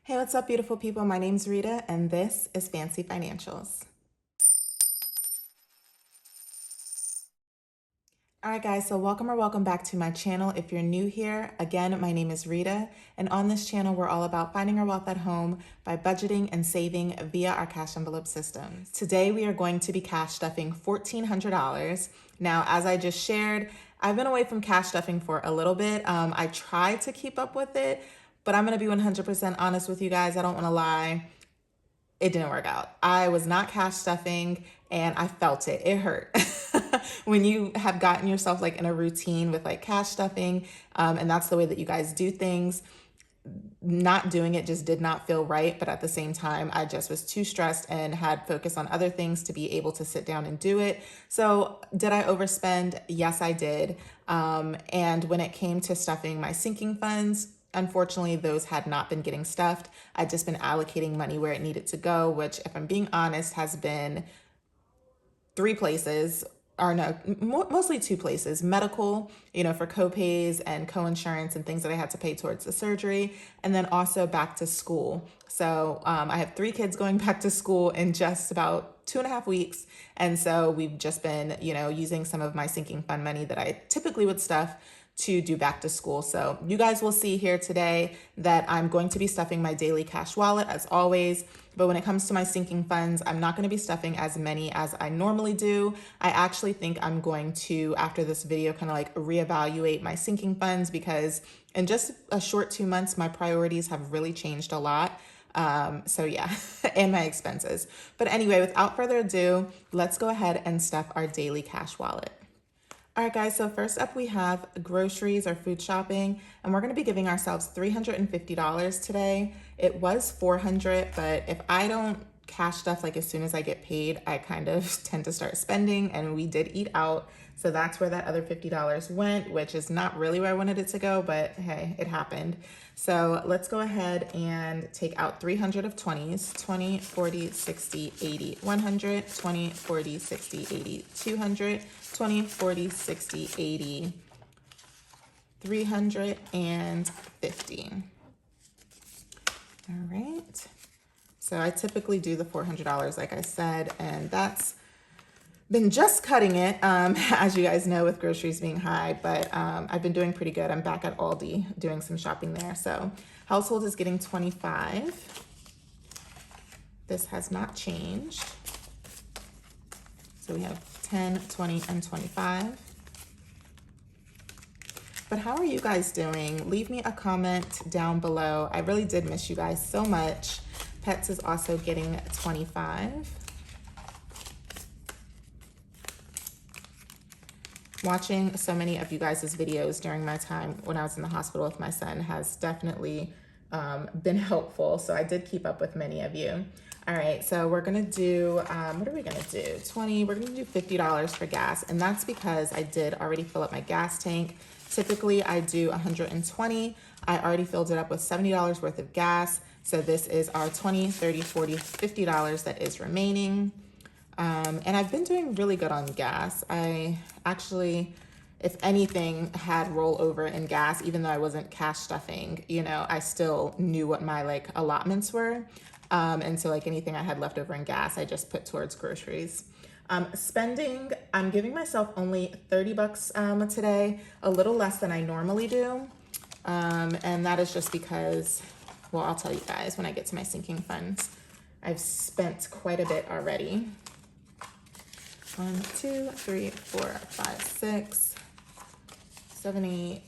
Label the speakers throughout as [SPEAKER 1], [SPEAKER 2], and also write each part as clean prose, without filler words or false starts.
[SPEAKER 1] Hey, what's up, beautiful people? My name's Rita, and this is Fancy Financials. All right, guys, so welcome back to my channel. If you're new here, again, my name is Rita, and on this channel, we're all about finding our wealth at home by budgeting and saving via our cash envelope system. Today, we are going to be cash stuffing $1,400. Now, as I just shared, I've been away from cash stuffing for a little bit. I tried to keep up with it, but I'm gonna be 100% honest with you guys. I don't wanna lie. It didn't work out. I was not cash stuffing and I felt it. It hurt. When you have gotten yourself like in a routine with like cash stuffing, and that's the way that you guys do things, not doing it just did not feel right. But at the same time, I just was too stressed and had focus on other things to be able to sit down and do it. So did I overspend? Yes, I did. And when it came to stuffing my sinking funds, unfortunately, those had not been getting stuffed. I'd just been allocating money where it needed to go, which, if I'm being honest, has been three places, or no, mostly two places: medical, for co-pays and co-insurance and things that I had to pay towards the surgery, and then also back to school. So I have three kids going back to school in just about 2.5 weeks. And so we've just been, using some of my sinking fund money that I typically would stuff to do back to school. So you guys will see here today that I'm going to be stuffing my daily cash wallet as always. But when it comes to my sinking funds, I'm not going to be stuffing as many as I normally do. I actually think I'm going to, after this video, kind of like reevaluate my sinking funds, because in just a short 2 months, my priorities have really changed a lot. So yeah, and my expenses. But anyway, without further ado, let's go ahead and stuff our daily cash wallet. All right, guys, so first up we have groceries or food shopping, and we're gonna be giving ourselves $350 today. It was $400, but if I don't cash stuff like as soon as I get paid, I kind of tend to start spending, and we did eat out. So that's where that other $50 went, which is not really where I wanted it to go, but hey, it happened. So let's go ahead and take out 300 of 20s, 20, 40, 60, 80, 100, 20, 40, 60, 80, 200, 20, 40, 60, 80, 350. All right. So I typically do the $400, like I said, and that's been just cutting it, as you guys know, with groceries being high, but I've been doing pretty good. I'm back at Aldi doing some shopping there. So household is getting 25. This has not changed. So we have 10, 20, and 25. But how are you guys doing? Leave me a comment down below. I really did miss you guys so much. Pets is also getting 25. Watching so many of you guys' videos during my time when I was in the hospital with my son has definitely been helpful. So I did keep up with many of you. All right, so we're gonna do, what are we gonna do? 20, we're gonna do $50 for gas. And that's because I did already fill up my gas tank. Typically I do 120. I already filled it up with $70 worth of gas. So this is our 20, 30, 40, $50 that is remaining. And I've been doing really good on gas. I actually, if anything, had rollover in gas, even though I wasn't cash stuffing, I still knew what my allotments were. And so anything I had left over in gas, I just put towards groceries. Spending, I'm giving myself only 30 bucks today, a little less than I normally do. And that is just because, well, I'll tell you guys when I get to my sinking funds. I've spent quite a bit already. 1, 2, 3, 4, 5, 6, 7, 8,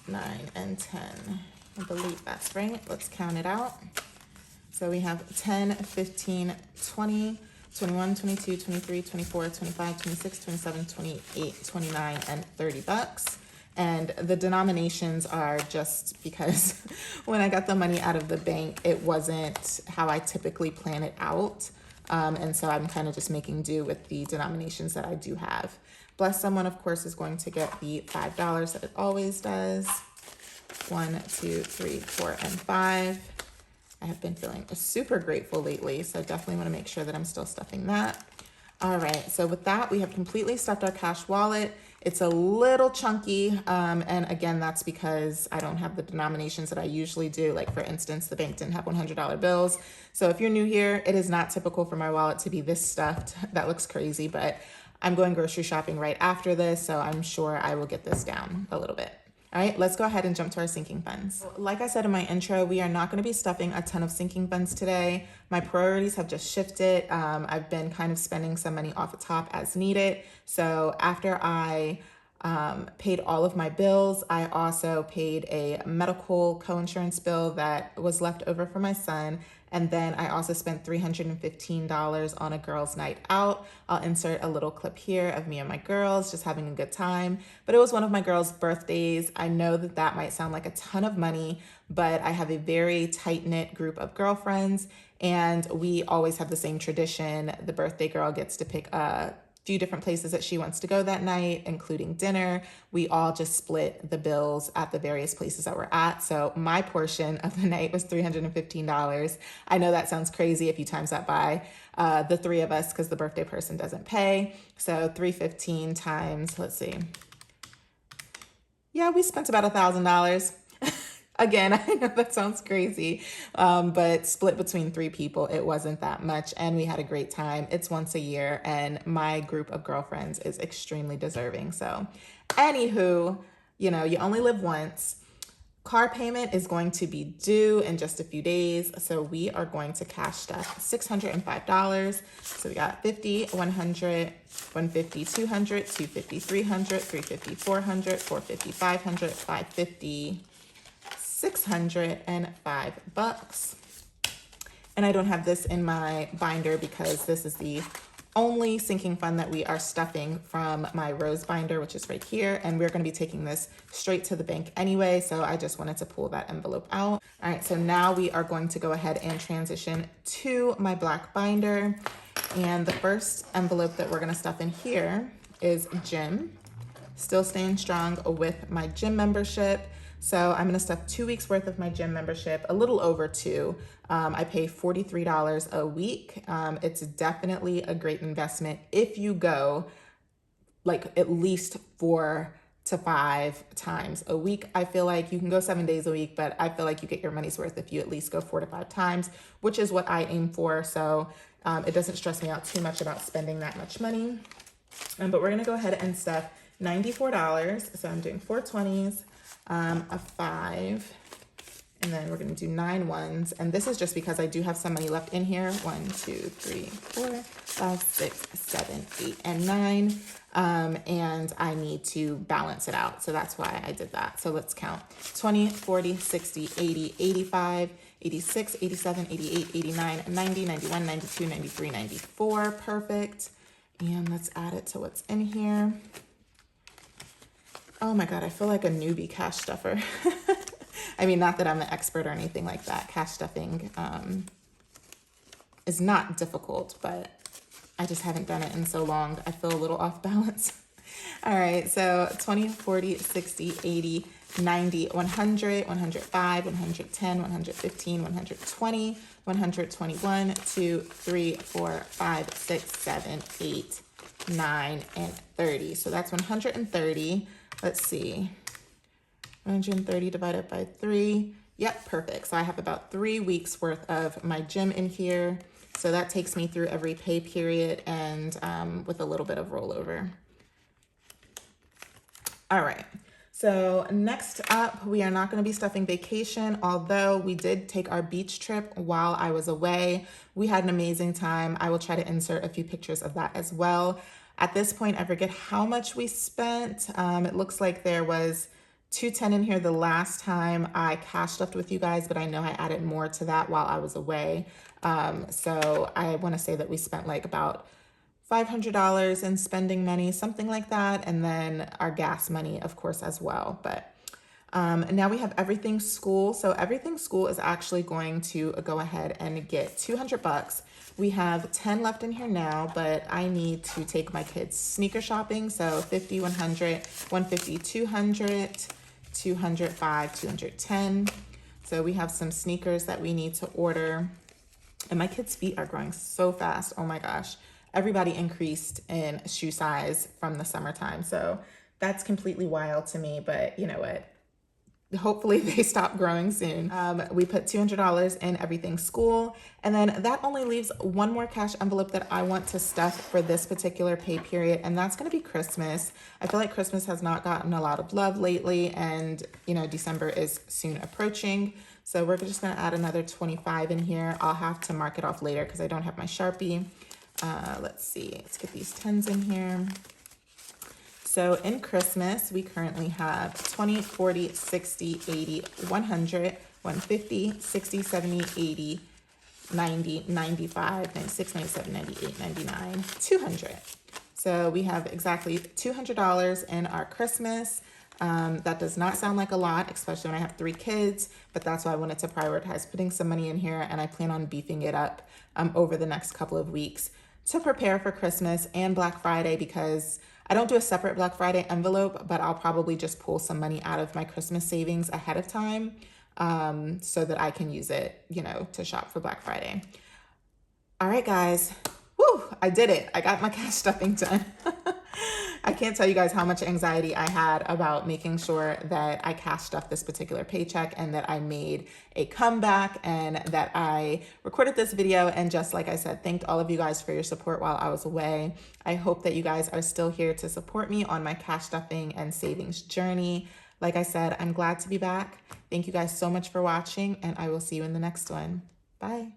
[SPEAKER 1] 9, and 10. I believe that's right. Let's count it out. So we have 10, 15, 20, 21, 22, 23, 24, 25, 26, 27, 28, 29, and 30 bucks. And the denominations are just because when I got the money out of the bank, it wasn't how I typically plan it out. And so I'm kind of just making do with the denominations that I do have. Bless Someone, of course, is going to get the $5 that it always does. 1, 2, 3, 4, and 5. I have been feeling super grateful lately, so definitely want to make sure that I'm still stuffing that. All right, so with that, we have completely stuffed our cash wallet. It's a little chunky, and again, that's because I don't have the denominations that I usually do. Like for instance, the bank didn't have $100 bills. So if you're new here, it is not typical for my wallet to be this stuffed. That looks crazy, but I'm going grocery shopping right after this, so I'm sure I will get this down a little bit. All right, let's go ahead and jump to our sinking funds. Like I said in my intro, we are not going to be stuffing a ton of sinking funds today. My priorities have just shifted. I've been kind of spending some money off the top as needed. So after I paid all of my bills, I also paid a medical co-insurance bill that was left over for my son. And then I also spent $315 on a girls' night out. I'll insert a little clip here of me and my girls just having a good time. But it was one of my girls' birthdays. I know that that might sound like a ton of money, but I have a very tight-knit group of girlfriends, and we always have the same tradition. The birthday girl gets to pick a few different places that she wants to go that night, including dinner. We all just split the bills at the various places that we're at. So my portion of the night was $315. I know that sounds crazy if you times that by the three of us, because the birthday person doesn't pay. So 315 times, let's see. Yeah, we spent about $1,000. Again, I know that sounds crazy, but split between three people, it wasn't that much, and we had a great time. It's once a year, and my group of girlfriends is extremely deserving. So anywho, you know, you only live once. Car payment is going to be due in just a few days, so we are going to cash stuff $605. So we got 50, 100, 150, 200, 250, 300, 350, 400, 450, 500, 550, $605. And I don't have this in my binder because this is the only sinking fund that we are stuffing from my rose binder, which is right here. And we're going to be taking this straight to the bank anyway. So I just wanted to pull that envelope out. All right, so now we are going to go ahead and transition to my black binder. And the first envelope that we're going to stuff in here is gym. Still staying strong with my gym membership. So I'm gonna stuff 2 weeks worth of my gym membership, a little over two. I pay $43 a week. It's definitely a great investment if you go like at least 4 to 5 times a week. I feel like you can go 7 days a week, but I feel like you get your money's worth if you at least go 4 to 5 times, which is what I aim for. So it doesn't stress me out too much about spending that much money. But we're gonna go ahead and stuff $94. So I'm doing 4 20s. A 5, and then we're going to do 9 ones. And this is just because I do have some money left in here. 1, 2, 3, 4, 5, 6, 7, 8, and 9. And I need to balance it out. So that's why I did that. So let's count 20, 40, 60, 80, 85, 86, 87, 88, 89, 90, 91, 92, 93, 94. Perfect. And let's add it to what's in here. Oh my God, I feel like a newbie cash stuffer. I mean, not that I'm an expert or anything like that. Cash stuffing is not difficult, but I just haven't done it in so long. I feel a little off balance. All right, so 20, 40, 60, 80, 90, 100, 105, 110, 115, 120, 121, 2, 3, 4, 5, 6, 7, 8, 9, and 30. So that's 130. Let's see, 130 divided by 3. Yep, perfect. So I have about 3 weeks worth of my gym in here. So that takes me through every pay period and with a little bit of rollover. All right. So next up, we are not going to be stuffing vacation, although we did take our beach trip while I was away. We had an amazing time. I will try to insert a few pictures of that as well. At this point, I forget how much we spent. It looks like there was $210 in here the last time I cash stuffed with you guys, but I know I added more to that while I was away. So I want to say that we spent like about $500 in spending money, something like that. And then our gas money, of course, as well. But now we have Everything School. So Everything School is actually going to go ahead and get $200. We have 10 left in here now, but I need to take my kids sneaker shopping. So 50, 100, 150, 200, 205, 210. So we have some sneakers that we need to order. And my kids' feet are growing so fast. Oh my gosh. Everybody increased in shoe size from the summertime. So That's completely wild to me, but you know what? Hopefully they stop growing soon. We put $200 in everything school, and then that only leaves one more cash envelope that I want to stuff for this particular pay period, and that's going to be Christmas. I feel like Christmas has not gotten a lot of love lately, and you know, December is soon approaching. So we're just going to add another 25 in here. I'll have to mark it off later because I don't have my Sharpie. Let's see, let's get these 10s in here. So in Christmas, we currently have 20, 40, 60, 80, 100, 150, 60, 70, 80, 90, 95, 96, 97, 98, 99, 200. So we have exactly $200 in our Christmas. That does not sound like a lot, especially when I have 3 kids, but that's why I wanted to prioritize putting some money in here, and I plan on beefing it up over the next couple of weeks to prepare for Christmas and Black Friday, because I don't do a separate Black Friday envelope, but I'll probably just pull some money out of my Christmas savings ahead of time so that I can use it, you know, to shop for Black Friday. All right, guys. Woo, I did it. I got my cash stuffing done. I can't tell you guys how much anxiety I had about making sure that I cash stuffed this particular paycheck and that I made a comeback and that I recorded this video. And just like I said, thanked all of you guys for your support while I was away. I hope that you guys are still here to support me on my cash stuffing and savings journey. Like I said, I'm glad to be back. Thank you guys so much for watching, and I will see you in the next one. Bye.